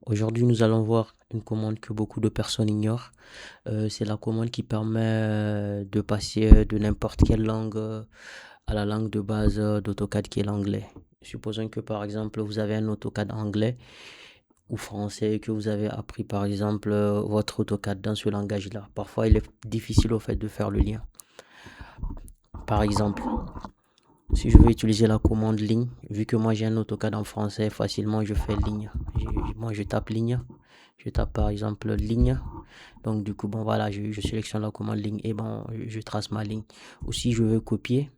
Aujourd'hui, nous allons voir une commande que beaucoup de personnes ignorent. C'est la commande qui permet de passer de n'importe quelle langue à la langue de base d'AutoCAD qui est l'anglais. Supposons que par exemple vous avez un AutoCAD anglais ou français et que vous avez appris par exemple votre AutoCAD dans ce langage-là. Parfois, il est difficile au fait de faire le lien. Par exemple, si je veux utiliser la commande ligne, vu que moi j'ai un AutoCAD en français, facilement je fais ligne. Moi je tape ligne, je tape par exemple ligne. Donc du coup, bon voilà, je sélectionne la commande ligne et bon, je trace ma ligne. Ou si je veux copier,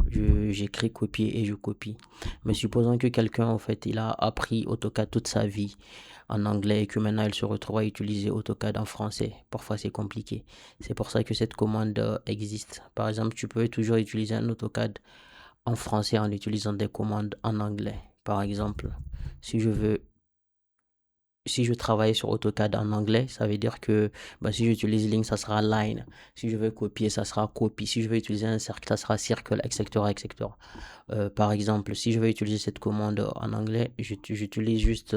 j'écris copier et je copie. Mais supposons que quelqu'un en fait, il a appris AutoCAD toute sa vie en anglais et que maintenant il se retrouve à utiliser AutoCAD en français. Parfois c'est compliqué. C'est pour ça que cette commande existe. Par exemple, tu peux toujours utiliser un AutoCAD en français en utilisant des commandes en anglais. Par exemple, si je veux, si je travaille sur AutoCAD en anglais, ça veut dire que bah, si j'utilise line, ça sera line. Si je veux copier, ça sera copy. Si je veux utiliser un cercle, ça sera circle, etc., etc. Par exemple, si je veux utiliser cette commande en anglais, j'utilise juste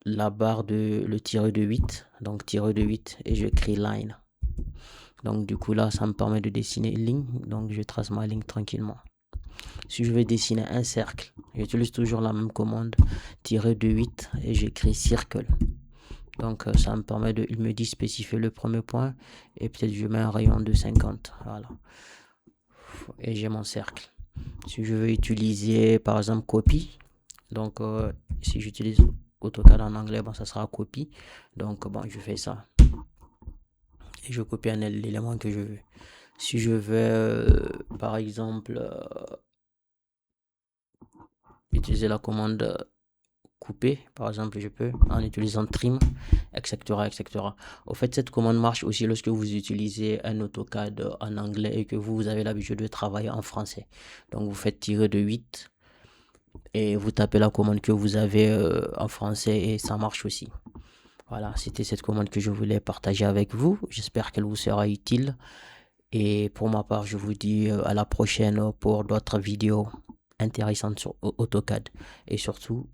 la barre de le tiret de 8, donc tiret de 8, et je crée line. Donc du coup là, ça me permet de dessiner une ligne, donc je trace ma ligne tranquillement. Si je veux dessiner un cercle, j'utilise toujours la même commande, tirer de 8 et j'écris circle. Donc ça me permet de, il me dit spécifier le premier point et peut-être je mets un rayon de 50. Voilà. Et j'ai mon cercle. Si je veux utiliser par exemple copie, donc si j'utilise AutoCAD en anglais, bon ça sera copie. Donc bon, je fais ça et je copie l'élément que je veux. Si je veux par exemple utiliser la commande couper, par exemple, je peux en utilisant trim, etc., etc. Au fait, cette commande marche aussi lorsque vous utilisez un AutoCAD en anglais et que vous avez l'habitude de travailler en français. Donc, vous faites tirer de 8 et vous tapez la commande que vous avez en français et ça marche aussi. Voilà, c'était cette commande que je voulais partager avec vous. J'espère qu'elle vous sera utile. Et pour ma part, je vous dis à la prochaine pour d'autres vidéos intéressantes sur AutoCAD. Et surtout,